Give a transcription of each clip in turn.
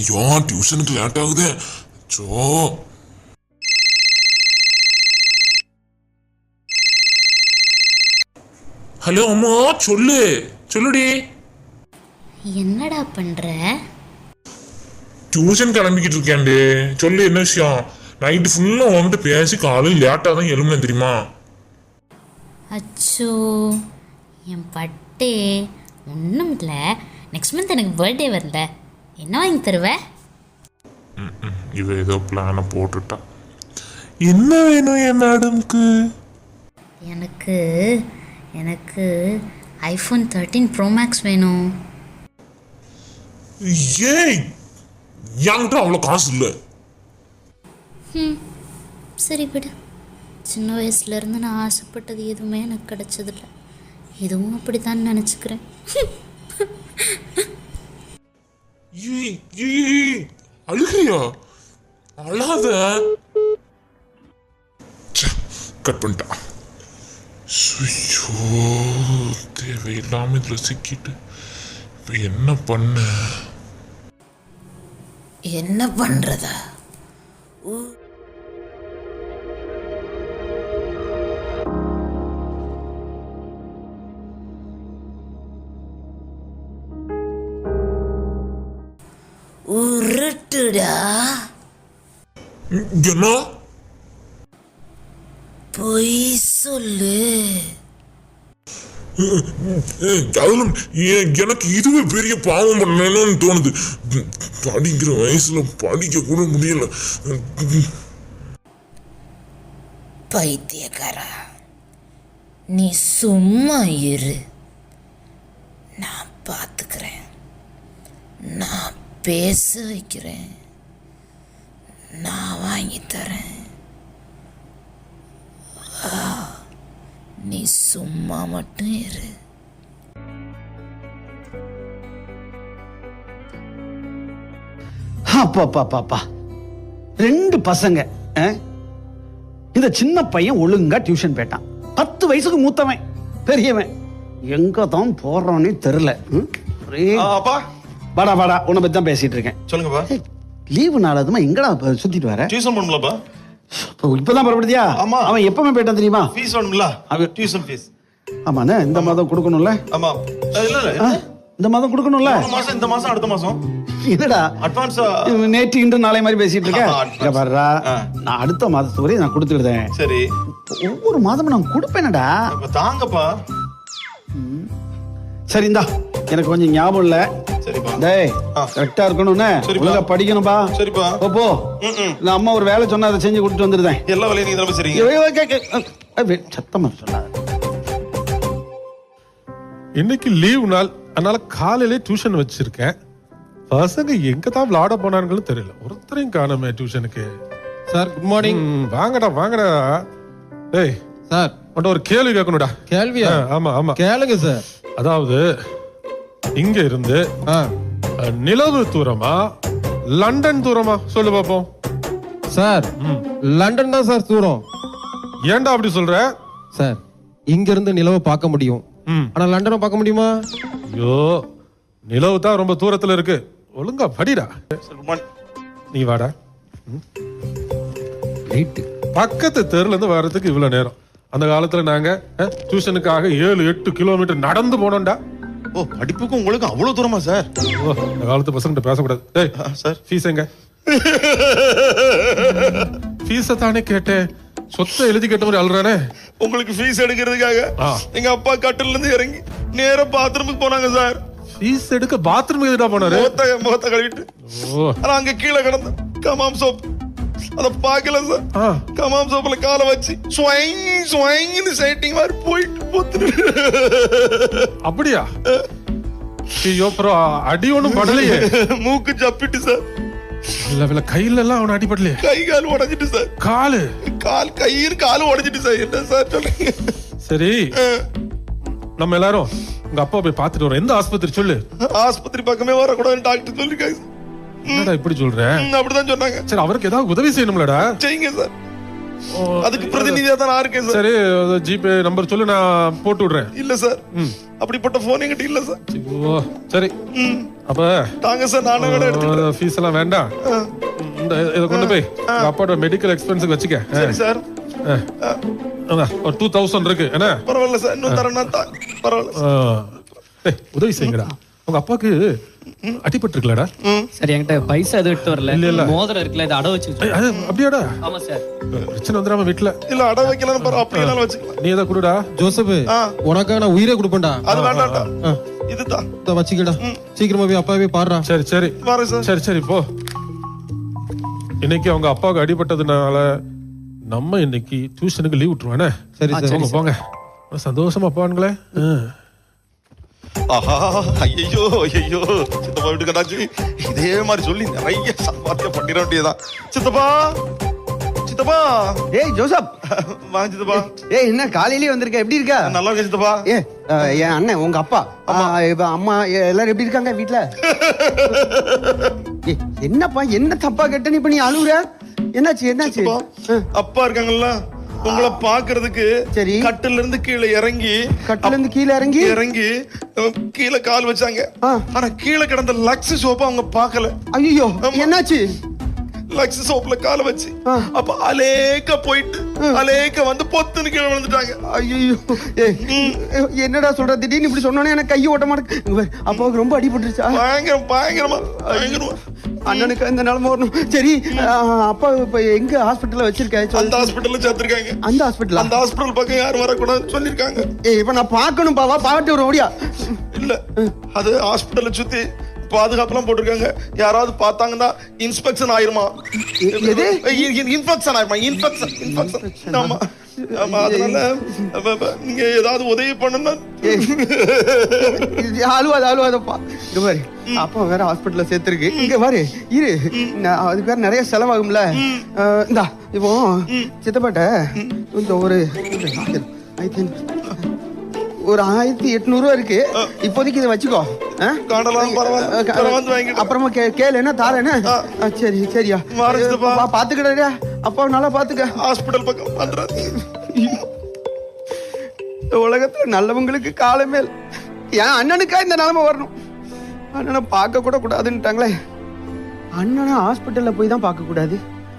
ஐயோ டியூஷனுக்கு லேட் ஆகுது. சோ ஹலோ அம்மா, சொல்லுடி. என்னடா பண்ற? டியூஷன் கிளம்பிக்கிட்டு இருக்கேன்டி. சொல்லு, என்ன விஷயம்? நைட்டு ஃபுல்லா உன்கிட்ட பேசி காலையில் லேட்டாக தான் எழும்புனேன் தெரியுமா? அச்சோ என் பட்டே. ஒன்றும் இல்லை, நெக்ஸ்ட் மந்த் எனக்கு பர்த்டே வரல, என்ன வாங்கி தருவ? இவ ஏதோ பிளானை போட்டுட்டா. என்ன வேணும் என் மேடம்க்கு? எனக்கு எனக்கு ஐஃபோன் 13 ப்ரோ மேக்ஸ் வேணும். ஏய், என்கிட்ட அவ்வளோ காசு இல்லை. சரி விடு. சின்ன வயசுலேருந்து நான் ஆசைப்பட்டது எதுவுமே எனக்கு கிடைச்சதில்ல. இதுவும் அப்படித்தான் நினச்சிக்கிறேன். அழுகையா? அழாத. கட் பண்ணிட்டா. தேவையில்லாம இதுல சிக்கிட்டு இப்ப என்ன பண்றதா? உருட்டுடா. என்ன பொய் சொல்லு. எனக்கு இதுவே பெரிய பாவம் பண்ணணும்னு தோணுது. படிக்கிற வயசுல படிக்க கூட முடியல. பைத்தியக்காரா, நீ சும்மா இரு, நான் பார்த்துக்கிறேன். நான் பேச வைக்கிறேன், நான் வாங்கி தரேன். நீ சும்மா மட்டும் இரு. அப்பா 2 பசங்க. இந்த சின்ன பையன் ஒழுங்கா டியூஷன் போயிட்டான். 10 வயசுக்கு மூத்தவன் பெரியவன் எங்க தான் போறானே தெரியல. அப்பா வாடா உன்னை பத்தி தான் பேசிட்டு இருக்கேன். சொல்லுங்கப்பா. லீவு நாளாதுமா எங்கடா சுத்திட்டு வர? டியூஷன் பண்ணுலப்பா. இப்பதான் புறப்படுத்தியா? ஆமா. அவன் எப்பவுமே போயிட்டான் தெரியுமா? ஃபீஸ் வேணும்ல, டியூஷன் ஃபீஸ். ஆமாண்ணே, இந்த மாதம் கொடுக்கணும்ல. ஆமா. இல்ல இந்த மாதம் கொடுக்கணும்ல. இந்த மாசம் அடுத்த மாசம். என்னடா அட்வான்ஸ் நேற்று இன்று நாளை மாதிரி பேசிட்டு இருக்கேன். பாருடா, நான் அடுத்த மாதத்து வரை நான் கொடுத்துடுறேன். சரி, ஒவ்வொரு மாதமும் நான் கொடுப்பேனடா. தாங்கப்பா. சரி, இந்தா எனக்கு கொஞ்சம் ஞாபகம் இல்ல. சரிப்பா. டேய், கரெக்டா இருக்கணும்னு ஒழுங்கா படிக்கணும்பா. சரிப்பா. போ. நான் அம்மா ஒரு வேலை சொன்னா அதை செஞ்சு கொடுத்துட்டு வந்துடுறேன். எல்லா வேலையும் நீங்க தான் செய்றீங்க. சத்தமா சொல்லாத. இன்னைக்கு லீவ் நாள், அதனால காலையிலே டியூஷன் வச்சிருக்கேன். பசங்க எங்க தான் விளையாட போனாங்கன்னு தெரியல. ஒருத்தரையும் காணமே டியூஷனுக்கு. Sir good morning. வாங்கடா. ஏய் சார், உன்கிட்ட ஒரு கேள்வி கேட்கணும்டா. கேள்வியா? ஆமா கேளுங்க சார். அதாவது இங்க இருந்து நிலவு தூரமா லண்டன் தூரமா சொல்லு பாப்போம். சார் லண்டன் தான் சார் தூரம். ஏன்டா அப்படி சொல்ற? சார் இங்க இருந்து நிலவை பார்க்க முடியும், ஆனா லண்டனை பார்க்க முடியுமா? ஐயோ, நிலவு தான் ரொம்ப தூரத்துல இருக்கு. ஒழுங்கா படிடா. நீ வாடா. பக்கத்து தெருல இருந்து வர்றதுக்கு இவ்வளவு நேரம். அந்த காலத்துல நாங்க டியூஷனுக்காக 7-8 கிலோமீட்டர் நடந்து போனோம்டா. ஓ, படிப்புக்கு உங்களுக்கு அவ்வளவு தூரமா சார்? ஓ, அந்த காலத்து பசங்கிட்ட பேசக்கூடாது. டேய் சார், ஃபீஸ் எங்க? ஃபீஸ தானே கேட்டேன். சொத்தை எழுதி கேட்ட மாதிரி அழுறானே. உங்களுக்கு ஃபீஸ் எடுக்கிறதுக்காக எங்க அப்பா கட்டில இருந்து இறங்கி நேரா பாத்ரூமுக்கு போனாங்க சார். ஃபீஸ் எடுக்க பாத்ரூம் எதுடா போனாரு? முகத்தை கழுவிட்டு. ஆனா அங்க கீழே கிடந்த கமாம் சோப் அத பாக்கல சார். கமாம் சோப்ல காலை வச்சு ஸ்வைங்னு சைட்டிங் மாதிரி போயிட்டு போத்துரு. அப்படியா? ஐயோ, அப்புறம் அடி ஒண்ணும் படலையே. மூக்கு ஜப்பிட்டு சார். இல்ல கையில எல்லாம் அவன் அடிபடலையே? கை கால் உடைஞ்சிட்டு சார். கால் உடைஞ்சிட்டு சார். என்ன சார் சொல்றீங்க? சரி, நம்ம எல்லாரும் உங்க அப்பா போய் பாத்துட்டு வரோம். எந்த ஆஸ்பத்திரி சொல்லு? ஆஸ்பத்திரி பக்கமே வரக்கூடாதுன்னு டாக்டர் சொல்லிருக்காங்க. என்னடா இப்படி சொல்ற? அப்படிதான் சொன்னாங்க. சரி, அவருக்கு ஏதாவது உதவி செய்யணும்லடா. செய்யுங்க சார். அதுக்கு பிரதிநிதியா தான் நான் இருக்கேன் சார். சரி ஜிபே நம்பர் சொல்லு, நான் போட்டு விடுறேன். இல்ல சார், அப்படிப்பட்ட போன் என்கிட்ட இல்ல சார். ஓ சரி, அப்ப தாங்க சார், நானே வேணா எடுத்துக்கிறேன். ஃபீஸ் எல்லாம் வேண்டாம். இதை கொண்டு போய் அப்பாவோட மெடிக்கல் எக்ஸ்பென்ஸுக்கு வச்சுக்க. சரி சார். ஒரு 2000 இருக்கு என்ன? பரவாயில்ல சார், இன்னும் தரேன்னா பரவாயில்ல. உதவி செய்யுங்கடா. உங்க அப்பாக்கு அடிபட்டு இருக்கலடா? சார் என்கிட்ட பைசா எதுவும் எடுத்து வரல. இல்ல. மோதிரம் இருக்குல்ல, இதை அடை வச்சு. அப்படியாடா? ஆமா சார். பிரச்சனை வந்துடாம வீட்டுல. இல்ல அடை வைக்கலாம், பரவாயில்ல, அப்படியே வச்சுக்கலாம். நீ எதை கொடுடா ஜோசப், உனக்காக நான் உயிரே கொடுப்பேன்டா. அது வேண்டாம்டா, இதுதான். வச்சுக்கடா, சீக்கிரமா போய் அப்பாவே பாடுறா. சரி சரி வரேன் சார். சரி சரி போ. இன்னைக்கு அவங்க அப்பாவுக்கு அடிபட்டதுனால நம்ம இன்னைக்கு டியூஷனுக்கு லீவ் விட்டுருவானே. சரி போங்க போங்க, சந்தோஷமா போவானுங்களே. ஆஹா, ஐயோ ஐயோ, சித்தப்பா வீட்டுக்கு கண்டாச்சு. இதே மாதிரி சொல்லி நிறைய சம்பாத்தியம் பண்ணிட வேண்டியதான். சித்தப்பா, சித்தப்பா. ஏய் ஜோசப், வாங்க சித்தப்பா. ஏய் என்ன காலையிலேயே வந்திருக்க, எப்படி இருக்க? நல்லா இருக்கேன் சித்தப்பா. என் அண்ணன், உங்க அப்பா, அம்மா எல்லாரும் எப்படி இருக்காங்க வீட்டுல? என்னப்பா, என்ன தப்பா கேட்ட நீ இப்ப நீ அழுவுற? என்னாச்சு என்னாச்சு? அப்பா இருக்காங்கல்ல, உங்களை பாக்குறதுக்கு சரி, கட்டில இருந்து கீழே இறங்கி, கட்டில இருந்து கீழே இறங்கி இறங்கி கீழே கால் வச்சாங்க. ஆனா கீழே கிடந்த லக்ஸ் சோப்பை அவங்க பார்க்கல. ஐயோ, என்னாச்சு? லக்ஸ் சோப்ல கால வச்சு அப்ப அலேக்க போயிட்டு அலேக்க வந்து பொத்துன்னு கீழே விழுந்துட்டாங்க. ஐயோ, என்னடா சொல்ற? திடீர்னு இப்படி சொன்னோன்னே எனக்கு கையை ஓட்ட மாட்டேங்க. அப்பாவுக்கு ரொம்ப அடிபட்டுருச்சா? பயங்கரமா. அண்ணனுக்கு இந்த நிலைமை வரணும். சரி, அப்பா இப்ப எங்க ஹாஸ்பிட்டல்ல வச்சிருக்க? அந்த ஹாஸ்பிட்டல்ல சேர்த்திருக்காங்க. அந்த ஹாஸ்பிட்டல்? அந்த ஹாஸ்பிட்டல் பக்கம் யாரும் வரக்கூடாதுன்னு சொல்லிருக்காங்க. இப்ப நான் பாக்கணும் பாவா, பாட்டு ஒரு ஓடியா? இல்ல, அது ஹாஸ்பிட்டல்ல சுத்தி பாதுகாப்புலாம் போட்டிருக்காங்க. யாராவது பார்த்தாங்கன்னா இன்ஸ்பெக்ஷன் ஆயிருமா? இன்ஃபெக்ஷன் ஆயிருமா? இன்ஃபெக்ஷன். ஆமா ஆமா, அதனால நீங்க ஏதாவது உதவி பண்ணணும்னா. அழுவாதப்பா. இங்க பாரு, அப்பா வேற ஹாஸ்பிட்டல்ல சேர்த்திருக்கு. இங்க பாரு, இரு, அதுக்கு வேற நிறைய செலவாகும்ல. இந்தா இப்போ சித்தப்பாட்ட கொஞ்சம் ஒரு 1800 ரூபா இருக்கு. இப்போதைக்கு இதை வச்சுக்கோ. அப்புறமா கேளு, என்ன தார என்ன? சரி சரியா, பாத்துக்கடா, அப்பா நல்லா பாத்துக்க. ஹாஸ்பிட்டல் பக்கம் பண்றது. உலகத்துல நல்லவங்களுக்கு காலமே. என் அண்ணனுக்கா இந்த நிலைமை வரணும்? அண்ணனை பார்க்க கூட கூடாதுன்னுட்டாங்களே. அண்ணனை ஹாஸ்பிட்டல்ல போய் தான் பார்க்க கூடாது,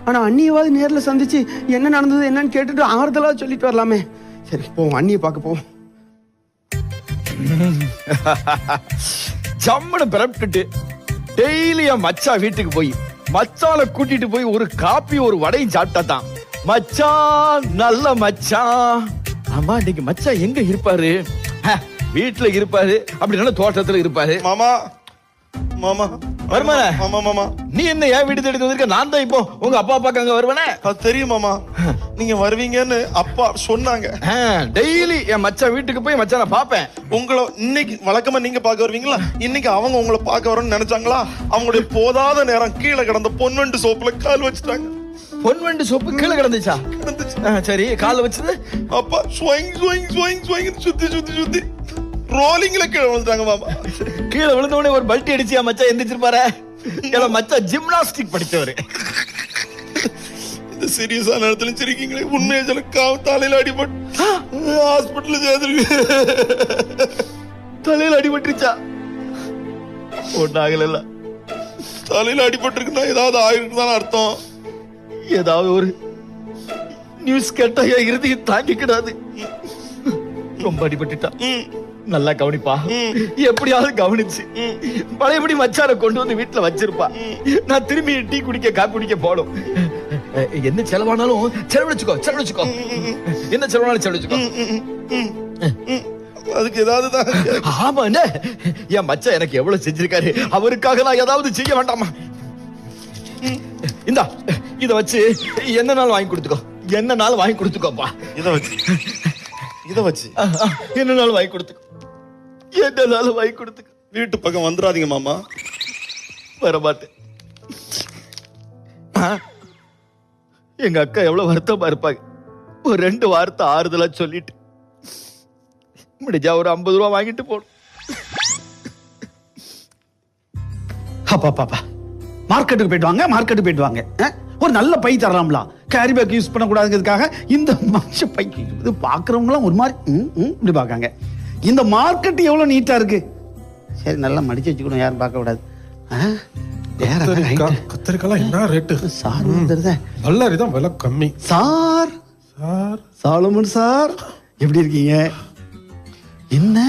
ஆனா அண்ணியவாது நேர்ல சந்திச்சு என்ன நடந்தது என்னன்னு கேட்டுட்டு ஆறுதலா சொல்லிட்டு வரலாமே. சரி போவோம், அண்ணியை பார்க்க போவோம். ஜம்முன்னு பிறப்பிட்டு டெய்லி என் மச்சா வீட்டுக்கு போய் மச்சால கூட்டிட்டு போய் ஒரு காப்பி ஒரு வடையும் சாப்பிட்டா தான் மச்சான் நல்ல மச்சான். ஆமா, இன்னைக்கு மச்சான் எங்க இருப்பாரு? வீட்டுல இருப்பாரு, அப்படின்னா தோட்டத்துல இருப்பாரு. மாமா மாமா வருமானே? மாமா மாமா, நீ என்ன என் வீடு தேடி வந்திருக்க? நான் தான் இப்போ உங்க அப்பா அப்பாக்கு அங்க வருவானே. அது தெரியும் மாமா, நீங்க வருவீங்கன்னு அப்பா சொன்னாங்க. டெய்லி என் மச்சான் வீட்டுக்கு போய் மச்சான பாப்பேன். உங்களை இன்னைக்கு வழக்கமா நீங்க பார்க்க வருவீங்களா? இன்னைக்கு அவங்க உங்களை பார்க்க வரணும்னு நினைச்சாங்களா? அவங்களுடைய போதாத நேரம் கீழே கிடந்த பொன்வண்டு சோப்புல கால் வச்சுட்டாங்க. பொன்வண்டு சோப்பு கீழே கிடந்துச்சா? சரி, கால் வச்சது அப்பா ஸ்வைங் ஸ்வைங் ஸ்வைங் ஸ்வைங் சுத்தி சுத்தி சுத்தி ரோலிங்ல கீழே விழுந்துட்டாங்க மாமா. கீழே விழுந்த உடனே ஒரு பல்ட்டி அடிச்சியா மச்சான் எந்திரிச்சிருப்பாரு. மச்சான் ஜிம்னாஸ்டிக் படிச்சவரு. இந்த சீரியஸான நேரத்துல சிரிக்கீங்களே, உண்மையை சொல்ல தலையில அடிபட்டு ஹாஸ்பிட்டல்ல சேர்த்துருக்கு. தலையில அடிபட்டுருச்சா? ஒன்னாகல. தலையில அடிபட்டிருக்குன்னா ஏதாவது ஆயிருக்குதான் அர்த்தம். ஏதாவது ஒரு நியூஸ் கேட்டா இறுதி தாங்கிக்கிடாது. ரொம்ப அடிபட்டுட்டா. நல்லா கவனிப்பா, எப்படியாவது கவனிச்சு பழையபடி மச்சார கொண்டு வந்து வீட்டுல வச்சிருப்பா. நான் திரும்பி டீ குடிக்க காப்பி குடிக்க போடும். என்ன செலவானாலும் செலவழிச்சுக்கோ. என்ன செலவானாலும் செலவழிச்சுக்கோ. அதுக்கு ஏதாவது தான். ஆமா, என்ன என் மச்சான் எனக்கு எவ்வளவு செஞ்சிருக்காரு, அவருக்காக நான் ஏதாவது செய்ய வேண்டாமா? இந்தா இத வச்சு என்ன நாள் வாங்கி கொடுத்துக்கோ. என்ன நாள் வாங்கி கொடுத்துக்கோப்பா. இத வச்சு என்ன நாள் வாங்கி கொடுத்துக்கோ. என்ன நாள் வாங்கி கொடுத்துக்கோ. வீட்டு பக்கம் வந்துடாதீங்க மாமா. வரமாட்டேன். எங்க அக்கா எவ்வளவு வருத்தமா இருப்பாங்க. ஒரு 2 வார்த்தை ஆறுதலா சொல்லிட்டு முடிஞ்சா ஒரு 50 ரூபா வாங்கிட்டு போடும். அப்பா மார்க்கெட்டுக்கு போயிட்டு வாங்க. ஒரு நல்ல பை தரலாம்ல. கேரி பேக் யூஸ் பண்ணக்கூடாதுங்கிறதுக்காக இந்த மனுஷ பை இது பார்க்குறவங்களாம் ஒரு மாதிரி இப்படி பார்க்காங்க. இந்த மார்க்கெட் எவ்வளோ நீட்டாக இருக்கு. சரி நல்லா மடிச்சு வச்சுக்கணும், யாரும் பார்க்க கூடாது. கத்திரிக்காய் என்ன ரேட்டு சார் வந்துருதே. வல்லாரிதான் விலை கம்மி. சார் சார் சாலமன் சார் எப்படி இருக்கீங்க? என்ன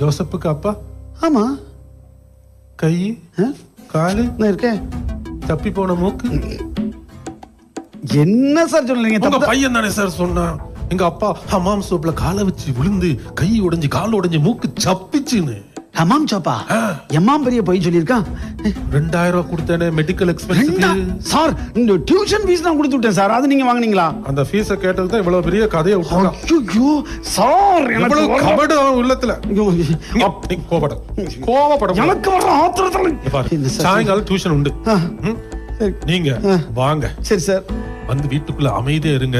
ஜோசப்புக்கு அப்பா? ஆமா கை காலு இருக்கேன். தப்பி போன மூக்கு. என்ன சார் சொல்றீங்க? உங்க பையன் தானே சார் சொன்னா எங்க அப்பா ஹமாம் சோப்ல காலை வச்சு விழுந்து கை உடைஞ்சு கால் உடைஞ்சு மூக்கு சப்பிச்சுன்னு. ஹமாம் சோப்பா? எம்மாம் பெரிய போய் சொல்லியிருக்கான். 2000 ரூபாய் கொடுத்தேனே மெடிக்கல் எக்ஸ்பென்ஸ்க்கு. சார் இந்த டியூஷன் ஃபீஸ் நான் கொடுத்து விட்டேன் சார், அது நீங்க வாங்குனீங்களா? அந்த ஃபீஸ கேட்டது தான் இவ்வளவு பெரிய கதையை விட்டாங்க. ஐயோ சார் எனக்கு கபடு உள்ளத்துல. கோபப்பட எனக்கு வர ஆத்திரத்துல. சாயங்காலம் டியூஷன் உண்டு, நீங்க வாங்க. சரி சார். வந்து வீட்டுக்குள்ள அமைதியா இருங்க,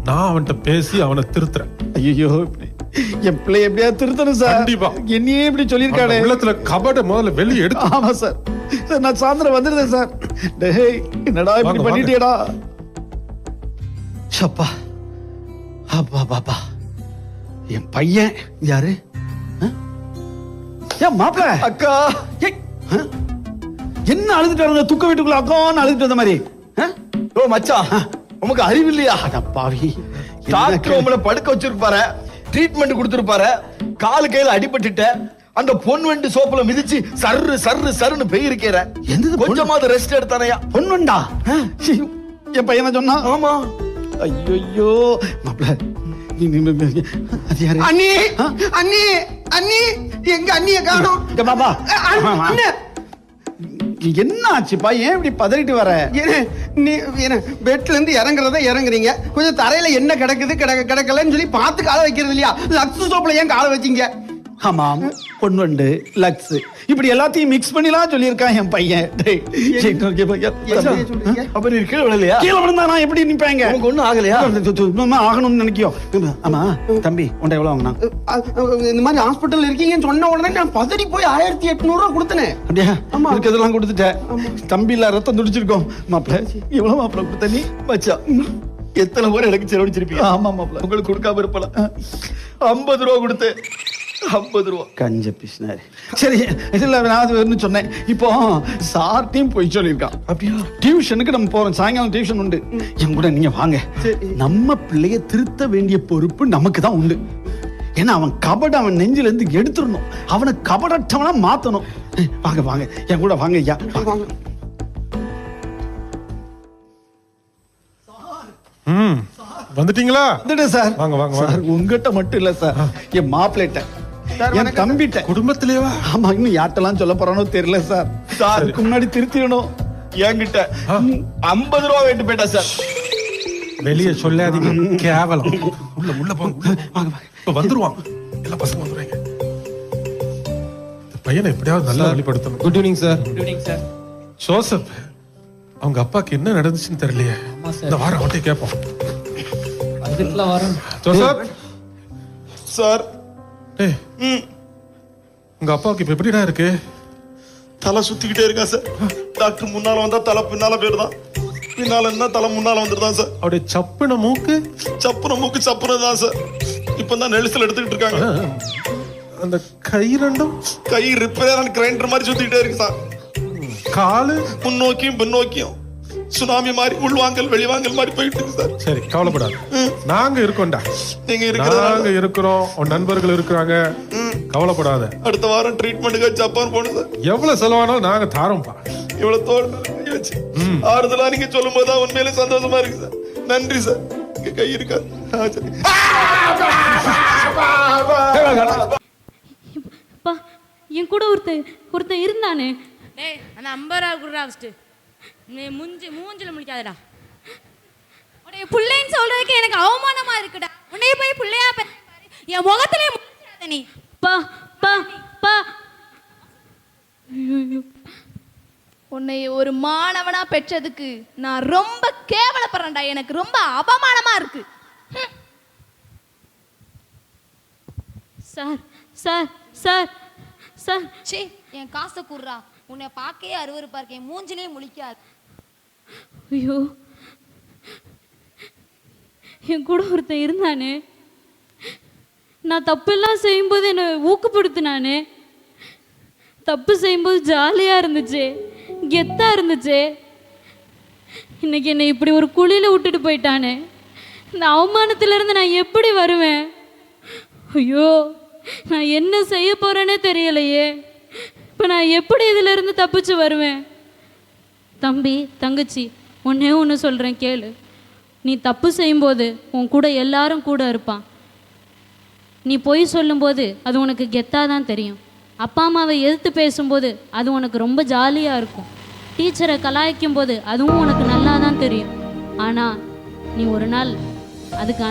நான் அவன்கிட்ட பேசி அவனை திருத்துறேன். ஐயோ என் பிள்ளை எப்படியா திருத்தணும் சார். கண்டிப்பா. என்னையே இப்படி சொல்லியிருக்காரு. உள்ளத்துல கபட முதல்ல வெளியே எடுத்து. ஆமா சார். சார் நான் சாயந்தரம் வந்துருந்தேன் சார். டேய் என்னடா இப்படி பண்ணிட்டியடா. சப்பா அப்பா பாப்பா என் பையன் யாரு? ஏன் மாப்பிள்ள அக்கா என்ன அழுதுட்டு துக்க வீட்டுக்குள்ள அக்கான்னு அழுதுட்டு வந்த மாதிரி? ஓ மச்சான், உமக்கு அறிவு இல்லையா? பாவி டாக்டர் உங்களை படுக்க வச்சிருப்பாரு, ட்ரீட்மெண்ட் கொடுத்திருப்பாரு, காலு கையில அடிபட்டுட்ட அந்த பொன் வண்டு சோப்புல மிதிச்சு சர்ரு சர்ரு சருன்னு பெயிருக்கிற. கொஞ்சமாவது ரெஸ்ட் எடுத்தானையா? பொன் வண்டா? என் பையனை சொன்னா? ஆமா. ஐயோ மாப்பிள்ள அண்ணி அண்ணி அண்ணி எங்க அண்ணிய காணோம். பாபா என்ன ஆச்சுப்பா? ஏன் இப்படி பதறிட்டு வர? நீ பெட்ல இருந்து இறங்குறீங்க, கொஞ்சம் தரையில என்ன கிடக்குது கிடக்கலன்னு சொல்லி பார்த்து காலை வைக்கிறது இல்லையா? லக்ஸ் சோப்புல ஏன் காலை வச்சீங்க? ஆமாம், பொன்வண்டு லக்ஸ் இப்படி எல்லாத்தையும் மிக்ஸ் பண்ணிலாம் சொல்லியிருக்கான் என் பையன். அப்ப நீ கீழே விழலையா? கீழே விழுந்தா நான் எப்படி நிப்பாங்க? உனக்கு ஒண்ணும் ஆகலையா? ஆகணும்னு நினைக்கியோ? ஆமா தம்பி உன்ட எவ்வளவு வாங்கினா? இந்த மாதிரி ஹாஸ்பிட்டல் இருக்கீங்கன்னு சொன்ன உடனே நான் பதறி போய் 1800 ரூபாய் கொடுத்தனே. அப்படியா? இதெல்லாம் கொடுத்துட்டேன். தம்பி இல்ல ரத்தம் துடிச்சிருக்கோம். மாப்பிள்ள எவ்வளவு மாப்பிள்ள கொடுத்த நீ? மச்சா எத்தனை பேர் எனக்கு செலவழிச்சிருப்பீங்க? ஆமா மாப்பிள்ள உங்களுக்கு கொடுக்காம இருப்பலாம். 50 ரூபா கொடுத்து 50 ரூபா கஞ்ச பிஸ்னாரு. சரி இதுல நான் சொன்னேன். இப்போ சார்ட்டையும் போய் சொல்லியிருக்கான். அப்படியா? டியூஷனுக்கு நம்ம போறோம், சாயங்காலம் டியூஷன் உண்டு. என் கூட நீங்க வாங்க. நம்ம பிள்ளைய திருத்த வேண்டிய பொறுப்பு நமக்கு தான் உண்டு. ஏன்னா அவன் கபட அவன் நெஞ்சில இருந்து எடுத்துடணும், அவனை கபடற்றவனா மாத்தணும். வாங்க வாங்க என் கூட வாங்க ஐயா. வந்துட்டீங்களா? வந்துட்டேன் சார். வாங்க வாங்க சார். உங்ககிட்ட மட்டும் இல்ல சார், என் மாப்பிள்ளைட்ட, என் தம்பிட்ட, குடும்பத்திலேவா? ஆமா, இன்னும் யார்ட்டெல்லாம் சொல்ல போறானோ தெரியல சார். சாருக்கு முன்னாடி திருத்திடணும். என்கிட்ட 50 ரூபா வேண்டு போயிட்டா சார். வெளியே சொல்லாதீங்க, கேவலம். உள்ள உள்ள போங்க. இப்ப வந்துருவாங்க, எல்லா பசங்க வந்துருவாங்க. பையனை எப்படியாவது நல்லா வெளிப்படுத்தணும். Good evening sir. Good evening sir. Joseph, அவங்க அப்பாக்கு என்ன நடந்துச்சுன்னு தெரியலையே. இந்த வாரம் அவன்கிட்ட கேட்போம். அதுக்குள்ள வரோம். Joseph sir. உங்க அப்பாவுக்கு இப்ப எப்படிடா இருக்கு? தலை சுத்திக்கிட்டே இருக்கா சார். டாக்டர் முன்னால வந்தா தலை பின்னால போயிடுதான், பின்னால என்ன தலை முன்னால வந்துருதான் சார். அவருடைய சப்புன மூக்கு சப்புனதான் சார். இப்பதான் நெரிசல் எடுத்துக்கிட்டு இருக்காங்க. அந்த கை ரெண்டும் கை ரிப்பேர் கிரைண்டர் மாதிரி சுத்திக்கிட்டே இருக்கு சார். காலு முன்னோக்கியும் பின்னோக்கியும் சுனாமி மாதிரி உள்வாங்கல் வெளிவாங்கல் மாதிரி போயிட்டு இருக்கு சார். சரி கவலைப்படாது, நாங்க இருக்கோம்டா. நீங்க நாங்க இருக்கிறோம், உன் நண்பர்கள் இருக்கிறாங்க, கவலைப்படாத. அடுத்த வாரம் ட்ரீட்மெண்ட்டுக்கு ஜப்பான் போகணும் சார். எவ்வளவு செலவானாலும் நாங்க தாரோம்ப்பா. இவ்வளவு தோடு வச்சு ஆறுதலா நீங்க சொல்லும் போதுதான் உண்மையிலே சந்தோஷமா இருக்கு சார். நன்றி சார். இங்க கை இருக்காது. என் கூட ஒருத்தன் இருந்தானே. டேய் அந்த 50 ரூபா குடுறா ஃபர்ஸ்ட். நீ மூஞ்சில முழிக்காதடா. உடைய புள்ளைன்னு சொல்றதுக்கு எனக்கு அவமானமா இருக்குடா. உன்னைய போய் புள்ளையா பாரு, என் முகத்திலே முழிக்காத நீ. பா பா பா. உன்னை ஒரு மாணவனா பெற்றதுக்கு நான் ரொம்ப கேவலப்படுறேன்டா. எனக்கு ரொம்ப அவமானமா இருக்கு. Sir sir sir sir. சீ, என் காசை குடுறா. உன்னை பார்க்கவே அருவருப்பா இருக்கேன், மூஞ்சிலே முழிக்காது. ஐயோ, என் கூட ஒருத்தன் இருந்தானே, நான் தப்பெல்லாம் செய்யும்போது என்னை ஊக்கப்படுத்தினானே, தப்பு செய்யும்போது ஜாலியாக இருந்துச்சு, கெத்தாக இருந்துச்சு. இன்னைக்கு என்னை இப்படி ஒரு குழியில் விட்டுட்டு போயிட்டானே. இந்த அவமானத்திலேருந்து நான் எப்படி வருவேன்? ஐயோ, நான் என்ன செய்ய போகிறேன்னே தெரியலையே. இப்போ நான் எப்படி இதிலிருந்து தப்பிச்சு வருவேன்? தம்பி, தங்கச்சி, ஒன்றே ஒன்று சொல்கிறேன் கேளு. நீ தப்பு செய்யும்போது உன் கூட எல்லாரும் கூட இருப்பான். நீ பொய் சொல்லும்போது அது உனக்கு கெத்தாக தான் தெரியும். அப்பா அம்மாவை எதிர்த்து பேசும்போது அது உனக்கு ரொம்ப ஜாலியாக இருக்கும். டீச்சரை கலாய்க்கும் போது அதுவும் உனக்கு நல்லா தான் தெரியும். ஆனால் நீ ஒரு நாள்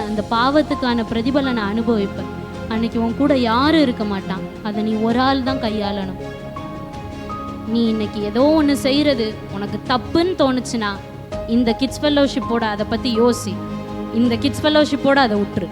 அந்த பாவத்துக்கான பிரதிபலனை அனுபவிப்ப. அன்னைக்கு உன் கூட யாரும் இருக்க மாட்டான். அதை நீ ஒரு ஆள் தான் கையாளணும். நீ இன்னைக்கு ஏதோ ஒன்று செய்கிறது உனக்கு தப்புன்னு தோணுச்சுன்னா இந்த கிட்ஸ் ஃபெல்லோஷிப்போட அதை பற்றி யோசி. இந்த கிட்ஸ் ஃபெல்லோஷிப்போட அதை விட்டுரு.